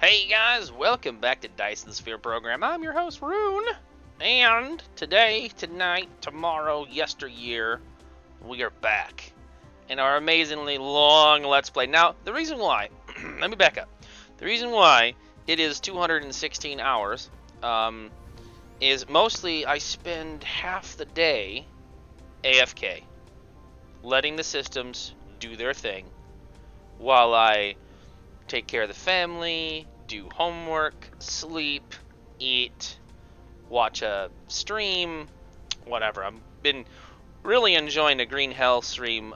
Hey guys, welcome back to Dyson Sphere Program. I'm your host, Rune. And today, tonight, tomorrow, yesteryear, we are back in our amazingly long Let's Play. Now, the reason why, let me back up. The reason why it is 216 hours is mostly I spend half the day AFK, letting the systems do their thing while I take care of the family, do homework, sleep, eat, watch a stream, whatever. I've been really enjoying the Green Hell stream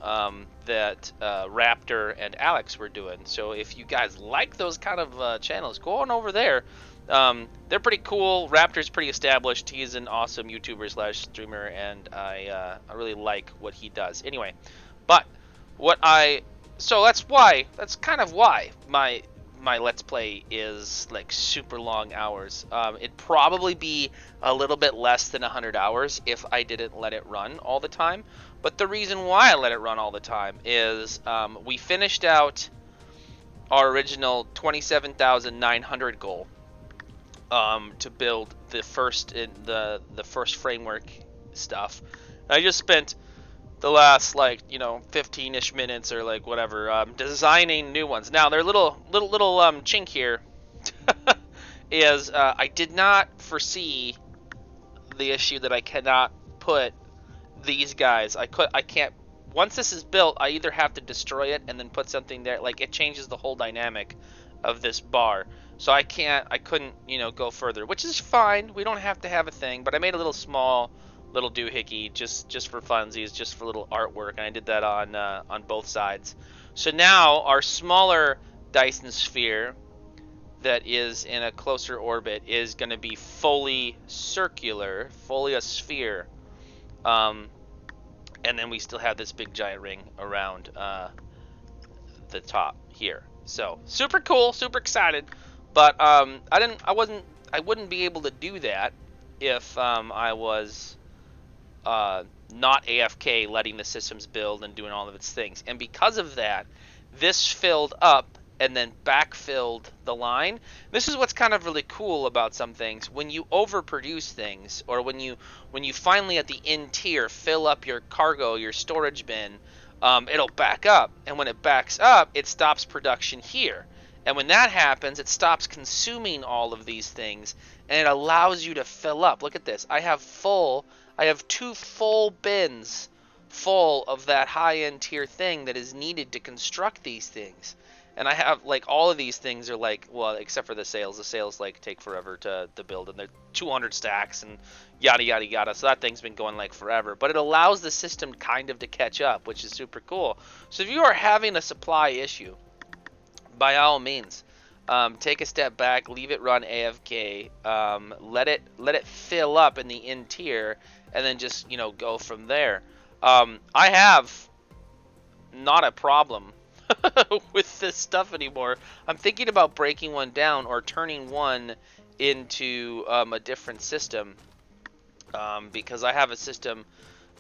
that Raptor and Alex were doing. So if you guys like those kind of channels, go on over there. They're pretty cool. Raptor's pretty established. He's an awesome YouTuber slash streamer, and I really like what he does. Anyway, but that's kind of why my Let's Play is like super long hours. It'd probably be a little bit less than 100 hours if I didn't let it run all the time. But the reason why I let it run all the time is we finished out our original 27,900 goal to build the first framework stuff. I just spent the last 15ish minutes or like whatever designing new ones. Now their little chink here is I did not foresee the issue that I cannot put these guys. I can't. Once this is built, I either have to destroy it and then put something there. Like, it changes the whole dynamic of this bar. So I couldn't go further, which is fine. We don't have to have a thing, but I made a little small little doohickey just for funsies, just for little artwork, and I did that on both sides. So now our smaller Dyson sphere that is in a closer orbit is going to be fully circular, fully a sphere, and then we still have this big giant ring around the top here. So super cool, super excited, but I wouldn't be able to do that if I was not AFK, letting the systems build and doing all of its things. And because of that, this filled up and then backfilled the line. This is what's kind of really cool about some things. When you overproduce things, or when you finally at the end tier fill up your cargo, your storage bin, it'll back up. And when it backs up, it stops production here. And when that happens, it stops consuming all of these things, and it allows you to fill up. Look at this. I have 2 full bins full of that high-end tier thing that is needed to construct these things. And I have, like, all of these things are like, well, except for the sails. The sails, like, take forever to build, and they're 200 stacks and yada, yada, yada. So that thing's been going, like, forever. But it allows the system kind of to catch up, which is super cool. So if you are having a supply issue, by all means, take a step back, leave it run AFK, let it fill up in the end tier, and then just go from there. I have not a problem with this stuff anymore. I'm thinking about breaking one down or turning one into a different system, because I have a system.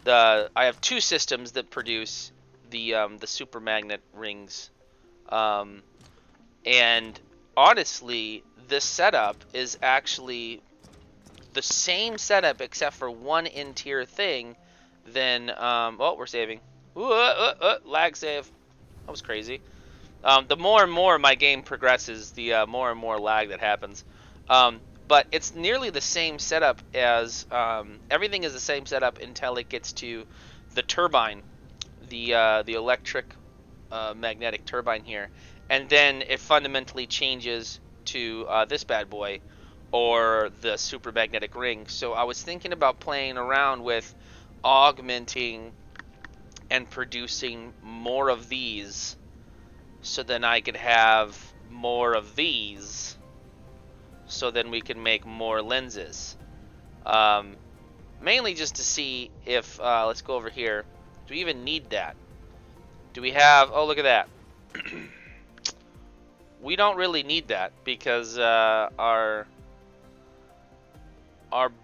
I have 2 systems that produce the super magnet rings, and honestly, this setup is actually the same setup except for one in-tier thing. Then, oh, we're saving. Lag save. That was crazy. The more and more my game progresses, the more and more lag that happens. But it's nearly the same setup as everything is the same setup until it gets to the turbine, the electric magnetic turbine here. And then it fundamentally changes to this bad boy, or the super magnetic ring. So I was thinking about playing around with augmenting and producing more of these, so then I could have more of these, so then we can make more lenses. Mainly just to see if, let's go over here. Do we even need that? Do we have, oh, look at that. We don't really need that, because our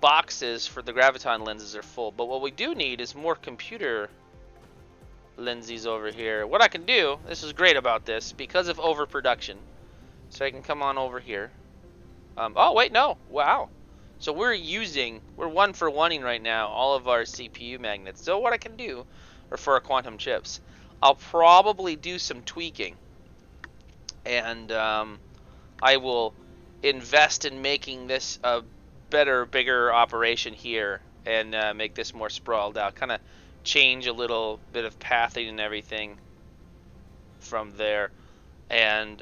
boxes for the graviton lenses are full. But what we do need is more computer lenses over here. What I can do, this is great about this, because of overproduction, So I can come on over here. Oh, wait, no. Wow. So we're 1-for-1ing right now all of our CPU magnets. So what I can do, or for our quantum chips, I'll probably do some tweaking. And I will invest in making this a better, bigger operation here and make this more sprawled out. Kind of change a little bit of pathing and everything from there and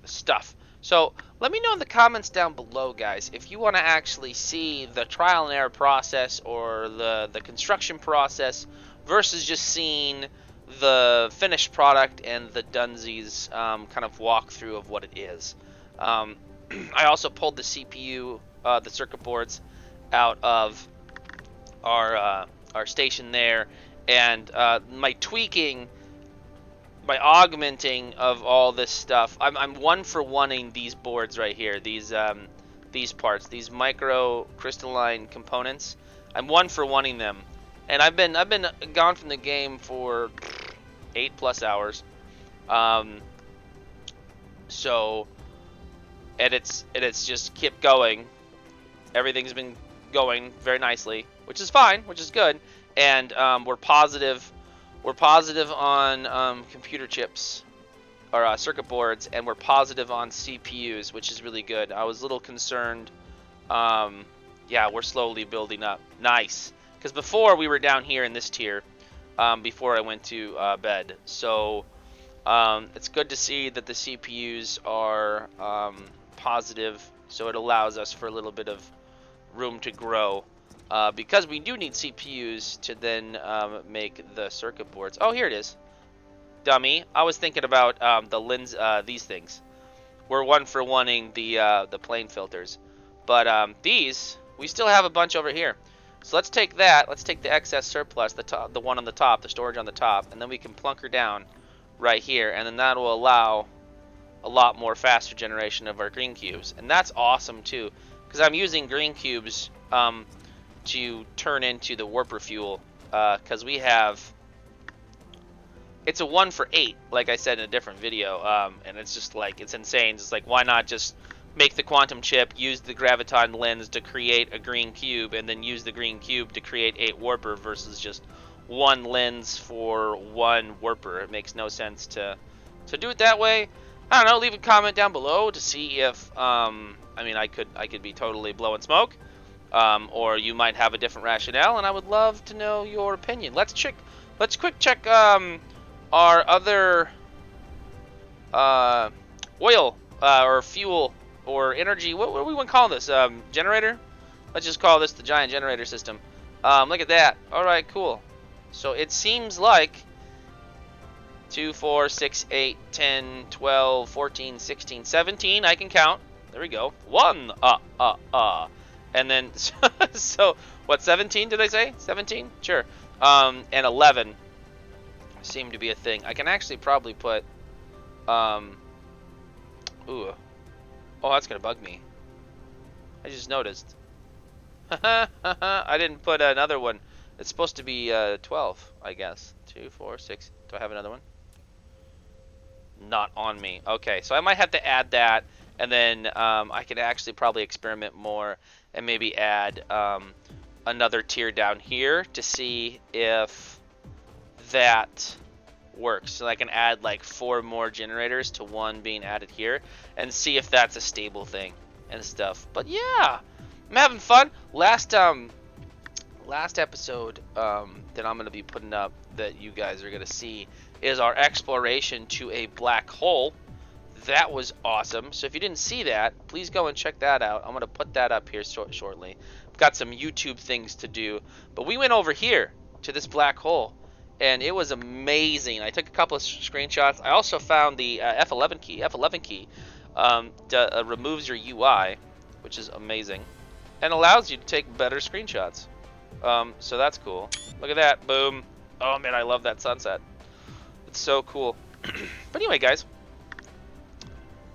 stuff. So let me know in the comments down below, guys, if you want to actually see the trial and error process or the construction process versus just seeing the finished product and the Dunsies kind of walkthrough of what it is. I also pulled the CPU, the circuit boards, out of our station there, and my tweaking, my augmenting of all this stuff. I'm 1-for-1ing these boards right here. These parts, these micro crystalline components. I'm 1-for-1ing them, and I've been gone from the game for 8+ hours. So, and it's just kept going. Everything's been going very nicely, which is fine, which is good, and we're positive. We're positive on computer chips, or circuit boards, and we're positive on CPUs, which is really good. I was a little concerned. Yeah, we're slowly building up. Nice. Because before we were down here in this tier, before I went to bed. So it's good to see that the CPUs are positive, so it allows us for a little bit of room to grow. Because we do need CPUs to then make the circuit boards. Oh, here it is. Dummy. I was thinking about the lens, these things. We're 1-for-1ing the plane filters. But these, we still have a bunch over here. So let's take that. Let's take the excess surplus, the one on the top, the storage on the top, and then we can plunker down right here, and then that will allow a lot more faster generation of our green cubes. And that's awesome too, because I'm using green cubes to turn into the warper fuel, because we have, it's a 1-for-8, like I said in a different video, and it's just like, it's insane. It's like, why not just make the quantum chip, use the graviton lens to create a green cube, and then use the green cube to create 8 warper versus just one lens for one warper. It makes no sense to do it that way. I don't know, leave a comment down below to see if I mean, I could be totally blowing smoke, or you might have a different rationale, and I would love to know your opinion. Let's quick check our other oil or fuel or energy. What do we want to call this? Generator? Let's just call this the giant generator system. Look at that. Alright, cool. So it seems like 2, 4, 6, 8, 10, 12, 14, 16, 17. I can count. There we go. 1. And then, so, what, 17 did I say? 17? Sure. And 11 seem to be a thing. I can actually probably put, ooh. Oh, that's going to bug me. I just noticed. I didn't put another one. It's supposed to be 12, I guess. 2, 4, 6. Do I have another one? Not on me. Okay, so I might have to add that, and then I can actually probably experiment more and maybe add another tier down here to see if that works. So I can add like 4 more generators to one being added here and see if that's a stable thing and stuff. But yeah, I'm having fun. Last episode that I'm going to be putting up that you guys are going to see is our exploration to a black hole. That was awesome. So if you didn't see that, please go and check that out. I'm going to put that up here shortly. I've got some YouTube things to do. But we went over here to this black hole, and it was amazing. I took a couple of screenshots. I also found the F11 key. Removes your UI, which is amazing, and allows you to take better screenshots. So that's cool. Look at that. Boom. Oh, man, I love that sunset. It's so cool. But anyway, guys,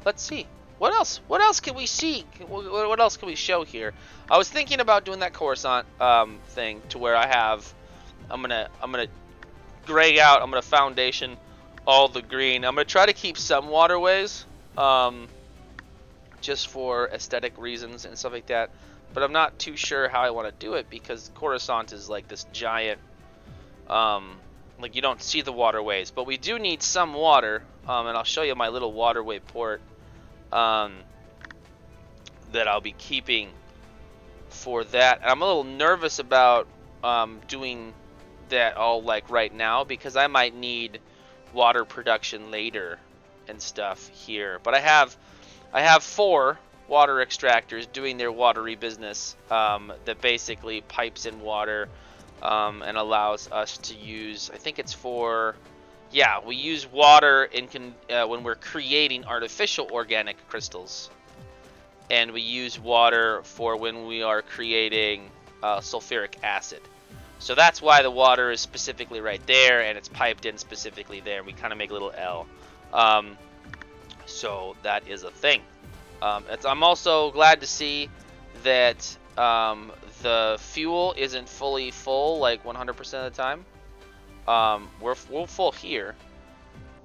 let's see. What else? What else can we see? What else can we show here? I was thinking about doing that Coruscant thing to where I have, I'm gonna gray out. I'm gonna foundation all the green. I'm gonna try to keep some waterways. just for aesthetic reasons and stuff like that. But I'm not too sure how I want to do it because Coruscant is like this giant, like you don't see the waterways, but we do need some water, and I'll show you my little waterway port that I'll be keeping for that. And I'm a little nervous about doing that all like right now because I might need water production later and stuff here. But I have 4 water extractors doing their watery business that basically pipes in water and allows us to use, I think it's for, yeah, we use water when we're creating artificial organic crystals, and we use water for when we are creating sulfuric acid. So that's why the water is specifically right there, and it's piped in specifically there. We kind of make a little L. So that is a thing. I'm also glad to see that the fuel isn't fully full, like 100% of the time. We're full here,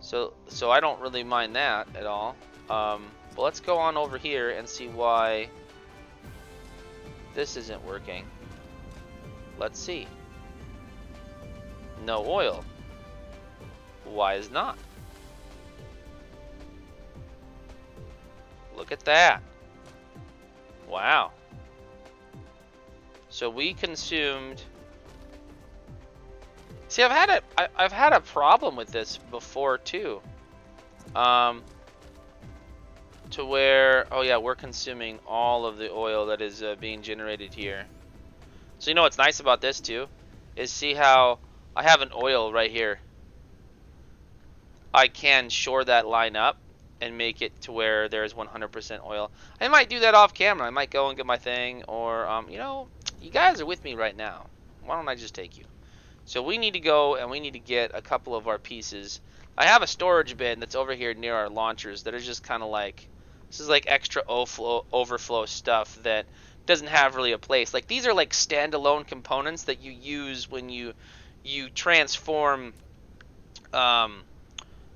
so I don't really mind that at all. But let's go on over here and see why this isn't working. Let's see. No oil. Why is not? Look at that. Wow. So we consumed. See, I've had a problem with this before too. To where, oh yeah, we're consuming all of the oil that is being generated here. So you know what's nice about this too is see how I have an oil right here. I can shore that line up and make it to where there's 100% oil. I might do that off camera. I might go and get my thing, or you know, you guys are with me right now. Why don't I just take you? So we need to go and we need to get a couple of our pieces. I have a storage bin that's over here near our launchers that are just kind of like, this is like extra overflow stuff that doesn't have really a place. Like these are like standalone components that you use when you transform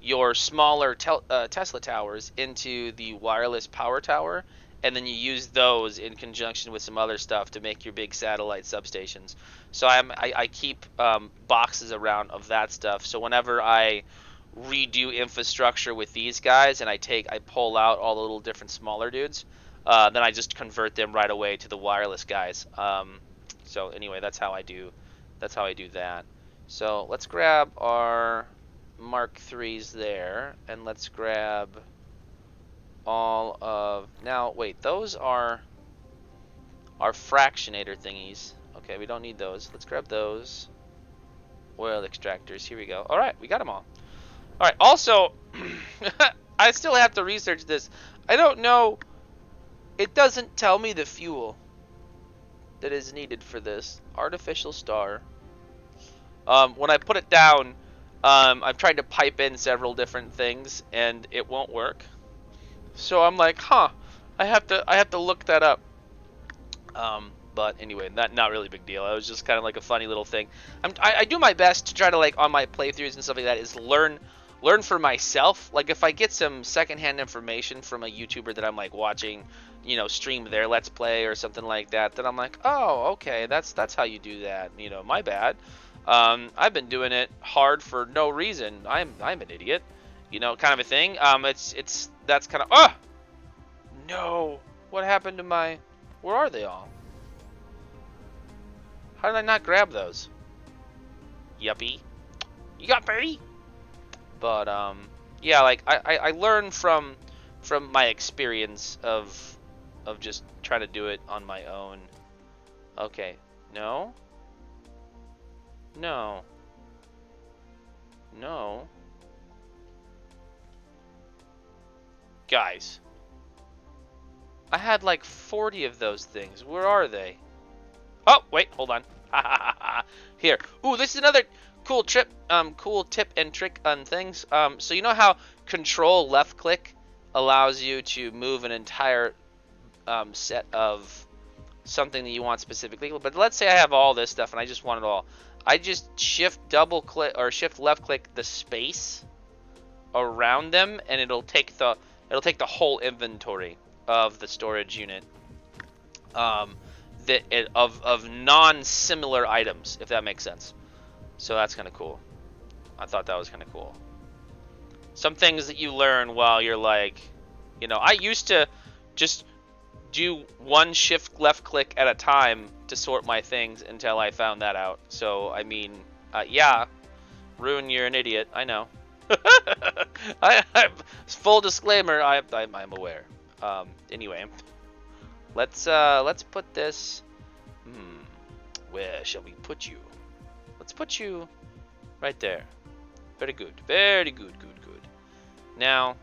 your smaller Tesla towers into the wireless power tower, and then you use those in conjunction with some other stuff to make your big satellite substations. So I keep boxes around of that stuff. So whenever I redo infrastructure with these guys and I pull out all the little different smaller dudes, then I just convert them right away to the wireless guys. So anyway, that's how I do that. So let's grab our Mark IIIs there, and let's grab all of, now wait, those are our fractionator thingies. Okay, we don't need those. Let's grab those oil extractors. Here we go. All right, we got them all. All right, also I still have to research this. I don't know, it doesn't tell me the fuel that is needed for this artificial star. When I put it down, I've tried to pipe in several different things and it won't work. So I'm like, huh, I have to look that up. But anyway, not really a big deal. It was just kind of like a funny little thing. I do my best to try to, like, on my playthroughs and stuff like that, is learn for myself. Like if I get some secondhand information from a YouTuber that I'm like watching, you know, stream their Let's Play or something like that, then I'm like, oh, okay, that's how you do that. You know, my bad. I've been doing it hard for no reason. I'm an idiot, you know, kind of a thing. That's kind of, oh no, what happened to my? Where are they all? How did I not grab those? Yuppie. But yeah, like I learn from my experience of just trying to do it on my own. Okay, no. Guys, I had like 40 of those things. Where are they? Oh, wait, hold on. Here. Ooh, this is another cool tip and trick on things. So you know how control left click allows you to move an entire set of something that you want specifically. But let's say I have all this stuff and I just want it all. I just shift left click the space around them, and it'll take the It'll take the whole inventory of the storage unit, of non-similar items, if that makes sense. So that's kind of cool. I thought that was kind of cool. Some things that you learn while you're like, I used to just do one shift left click at a time to sort my things until I found that out. So, I mean, yeah, Rune, you're an idiot. I know. Full disclaimer, I'm aware. Anyway, let's put this. Where shall we put you? Let's put you right there. Very good. Very good. Good. Now,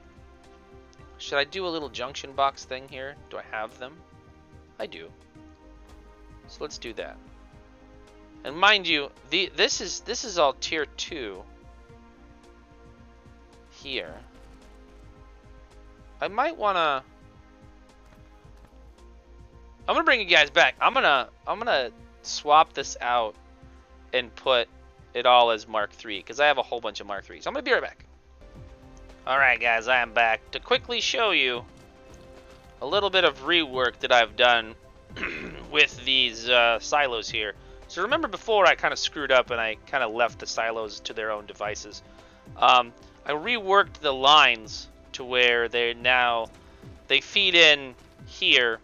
should I do a little junction box thing here? Do I have them? I do. So let's do that. And mind you, this is all tier 2 here. I might wanna. I'm gonna bring you guys back. I'm gonna swap this out and put it all as Mark III because I have a whole bunch of Mark III. So I'm gonna be right back. Alright guys, I am back to quickly show you a little bit of rework that I've done with these silos here. So remember before I kind of screwed up and I kind of left the silos to their own devices. I reworked the lines to where they feed in here.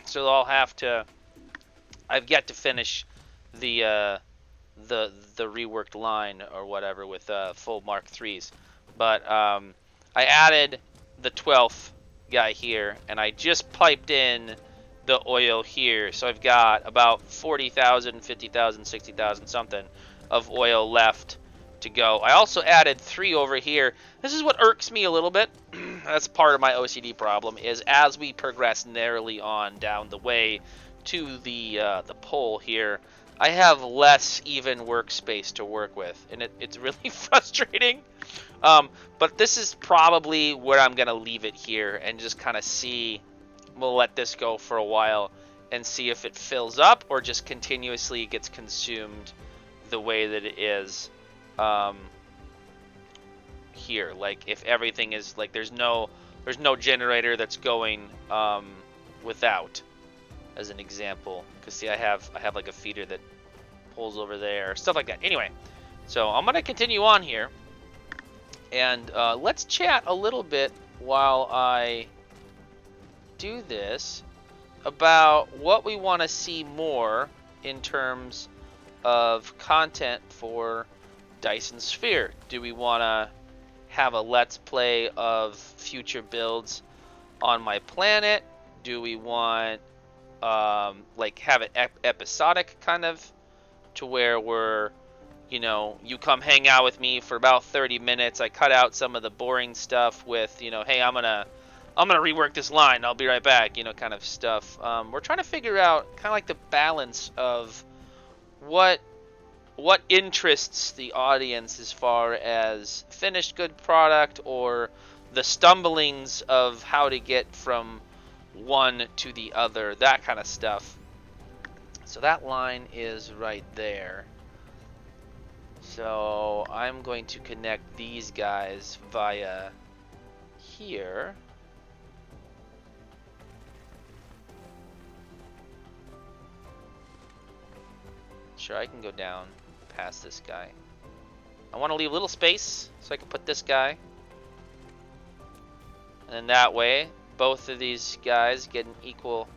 So I'll have to, I've yet to finish the reworked line or whatever with full Mark IIIs. But I added the 12th guy here, and I just piped in the oil here. So I've got about 40,000, 50,000, 60,000 something of oil left to go. I also added 3 over here. This is what irks me a little bit. That's part of my OCD problem, is as we progress narrowly on down the way to the pole here, I have less even workspace to work with, and it's really frustrating. But this is probably where I'm going to leave it here and just kind of see. We'll let this go for a while and see if it fills up or just continuously gets consumed the way that it is here. Like if everything is like there's no generator that's going without, as an example. Because see, I have like a feeder that pulls over there, stuff like that. Anyway, so I'm gonna continue on here. And let's chat a little bit while I do this about what we want to see more in terms of content for Dyson Sphere. Do we want to have a let's play of future builds on my planet? Do we want like have it episodic kind of to where we're you come hang out with me for about 30 minutes. I cut out some of the boring stuff with, hey, I'm gonna rework this line. I'll be right back, kind of stuff. We're trying to figure out kind of like the balance of what interests the audience as far as finished good product or the stumblings of how to get from one to the other, that kind of stuff. So that line is right there. So I'm going to connect these guys via here. Sure, I can go down past this guy. I want to leave a little space so I can put this guy. And that way, both of these guys get an equal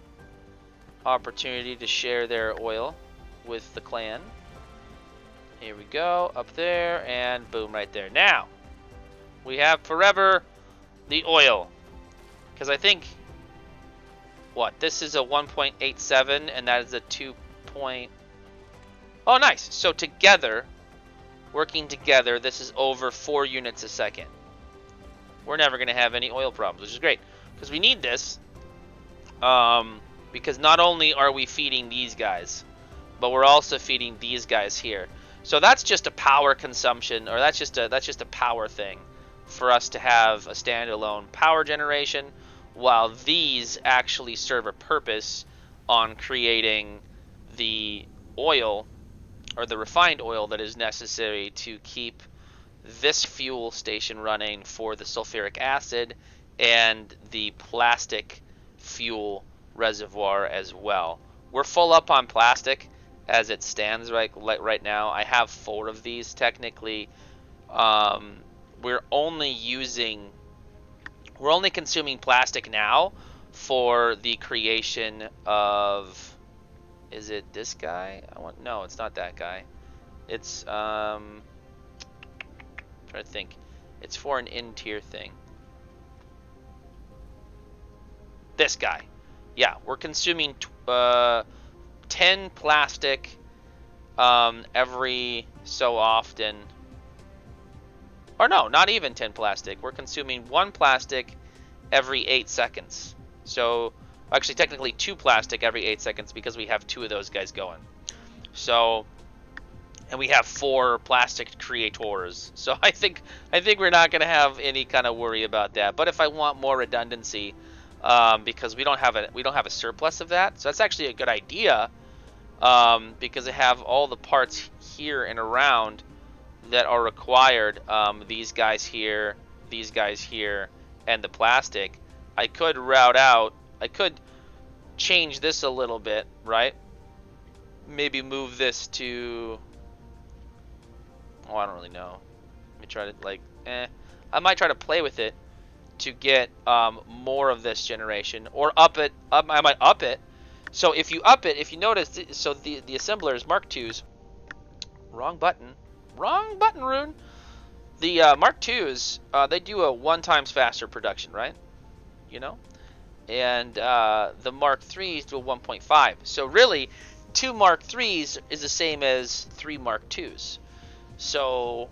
opportunity to share their oil with the clan. Here we go, up there, and boom, right there. Now, we have forever the oil. Because I think, this is a 1.87, and that is a 2. Oh, nice. So together, working together, this is over 4 units a second. We're never going to have any oil problems, which is great. Because we need this. Because not only are we feeding these guys, but we're also feeding these guys here. So that's just a power consumption, or that's just a power thing for us to have a standalone power generation, while these actually serve a purpose on creating the oil or the refined oil that is necessary to keep this fuel station running for the sulfuric acid and the plastic fuel reservoir as well. We're full up on plastic as it stands right now. I have 4 of these technically. Um, we're only using we're only consuming plastic now for the creation of, is it this guy? No, it's not that guy. It's I'm trying to think. It's for an in tier thing. This guy. Yeah, we're consuming 10 plastic every so often. Or no, not even 10 plastic. We're consuming 1 plastic every 8 seconds. So, actually, technically 2 plastic every 8 seconds because we have 2 of those guys going. So, and we have 4 plastic creators. So I think we're not going to have any kind of worry about that. But if I want more redundancy, because we don't have a surplus of that, so that's actually a good idea, because I have all the parts here and around that are required. These guys here, and the plastic. I could I could change this a little bit, right? Maybe move this to, oh, I don't really know. Let me try to I might try to play with it to get more of this generation, or up it. I might up it. So if you up it, if you notice, so the assemblers Mark IIs, wrong button, Rune. The Mark IIs, they do a 1 times faster production, right? You know, and the Mark IIIs do a 1.5. So really, 2 Mark IIIs is the same as 3 Mark IIs. So,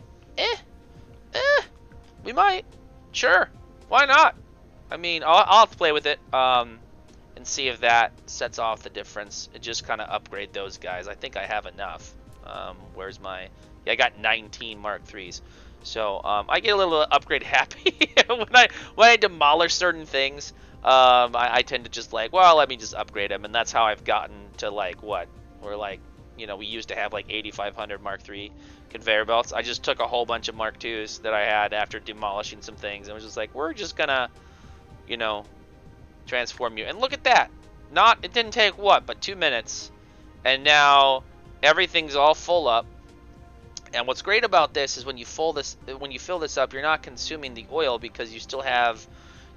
we might, sure, why not? I mean, I'll play with it, and see if that sets off the difference. And just kind of upgrade those guys. I think I have enough. Where's my? Yeah, I got 19 Mark IIIs. So I get a little upgrade happy when I demolish certain things. I tend to just well, let me just upgrade them, and that's how I've gotten to what we're we used to have 8,500 Mark III conveyor belts. I just took a whole bunch of Mark IIs that I had after demolishing some things, and was just we're just gonna, transform you. And look at that! It didn't take but 2 minutes, and now everything's all full up. And what's great about this is when you fill this up, you're not consuming the oil because you still have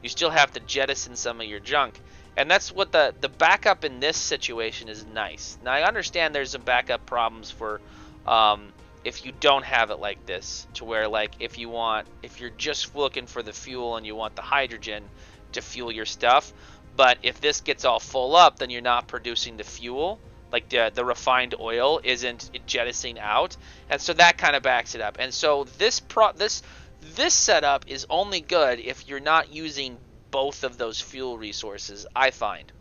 to jettison some of your junk. And that's what the backup in this situation is nice. Now I understand there's some backup problems for if you don't have it like this, to where if you're just looking for the fuel and you want the hydrogen to fuel your stuff, but if this gets all full up, then you're not producing the fuel. The refined oil isn't jettisoning out, and so that kind of backs it up. And so this setup is only good if you're not using both of those fuel resources, I find.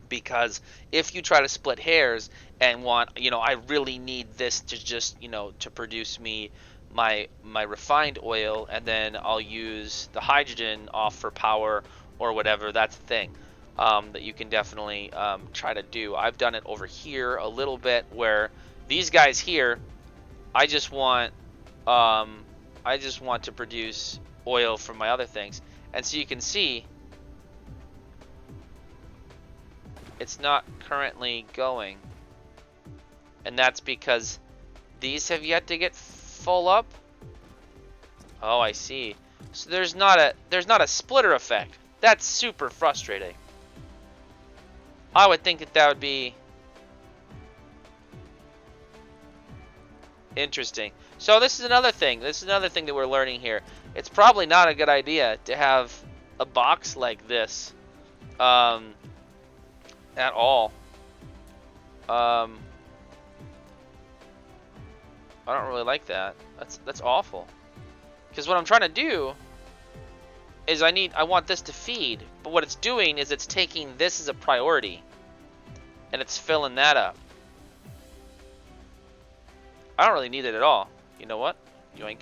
Because if you try to split hairs and want, I really need this to just, to produce me my refined oil, and then I'll use the hydrogen off for power or whatever, that's the thing. That you can definitely try to do. I've done it over here a little bit, where these guys here, I just want to produce oil from my other things, and so you can see it's not currently going, and that's because these have yet to get full up. Oh, I see. So there's not a splitter effect. That's super frustrating. I would think that would be interesting. So this is another thing. That we're learning here. It's probably not a good idea to have a box like this at all. I don't really like that. That's awful. Because what I'm trying to do is I want this to feed, but what it's doing is it's taking this as a priority, and it's filling that up. I don't really need it at all. You know what? Yoink.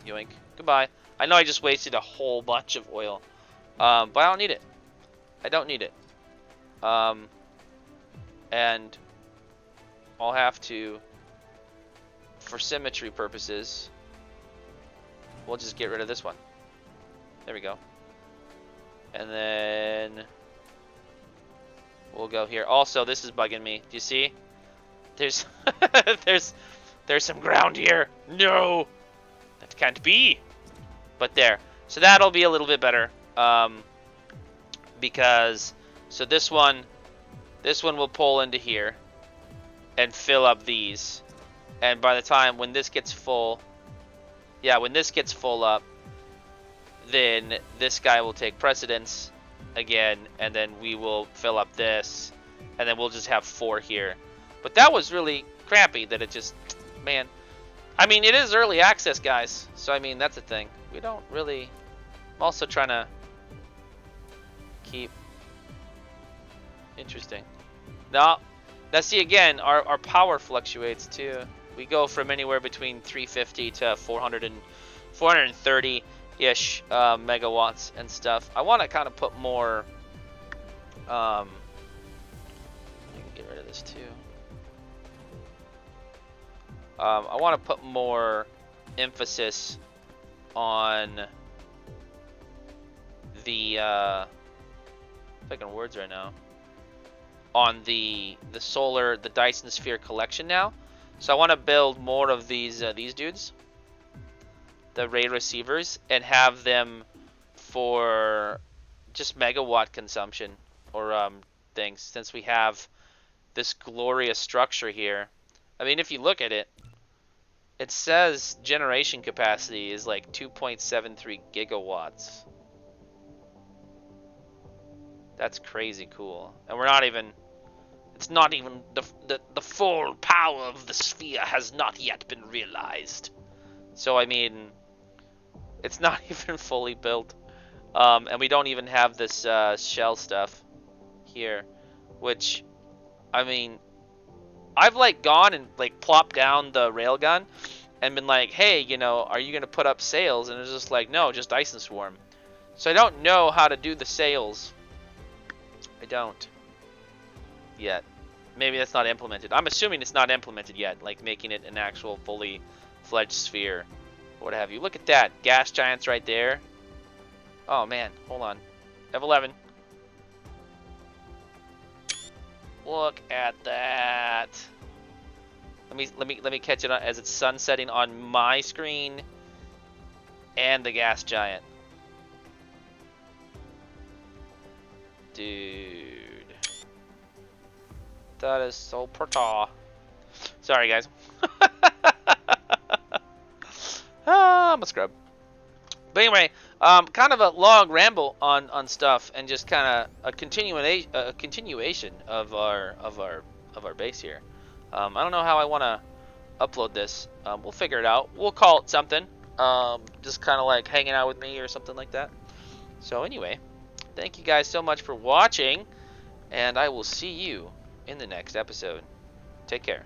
Yoink. Goodbye. I know I just wasted a whole bunch of oil, but I don't need it. I don't need it. And I'll have to, for symmetry purposes, we'll just get rid of this one. There we go. And then we'll go here. Also, this is bugging me. Do you see? There's there's some ground here. No, that can't be. But there. So that'll be a little bit better. Because so this one will pull into here and fill up these. And by the time when this gets full, when this gets full up, then this guy will take precedence again, and then we will fill up this, and then we'll just have 4 here. But that was really crappy that it just, man. I mean, it is early access, guys. So, I mean, that's the thing. We don't really, I'm also trying to keep interesting. Now see, again, our power fluctuates too. We go from anywhere between 350 to 430-ish megawatts and stuff. I want to kind of put more. I can get rid of this too. I want to put more emphasis on the. Second words right now. On the solar, the Dyson Sphere collection now. So I want to build more of these dudes, the ray receivers, and have them for just megawatt consumption or things. Since we have this glorious structure here, I mean, if you look at it, it says generation capacity is like 2.73 gigawatts. That's crazy cool, and we're not even. It's not even the full power of the sphere has not yet been realized. So I mean, it's not even fully built, and we don't even have this shell stuff here, which, I mean, I've like gone and like plopped down the railgun and been like, hey, you know, are you gonna put up sails? And it's just like, no, just Dyson Swarm. So I don't know how to do the sails. I don't yet. Maybe that's not implemented. I'm assuming it's not implemented yet, like making it an actual fully fledged sphere or what have you. Look at that. Gas giants right there. Oh man, hold on. F11. Look at that. Let me catch it as it's sunsetting on my screen and the gas giant. Dude. That is so pretty. Sorry, guys. I'm a scrub. But anyway, kind of a long ramble on stuff, and just kind of a continuation of our base here. I don't know how I want to upload this. We'll figure it out. We'll call it something. Just kind of like hanging out with me or something like that. So anyway, thank you guys so much for watching, and I will see you in the next episode. Take care.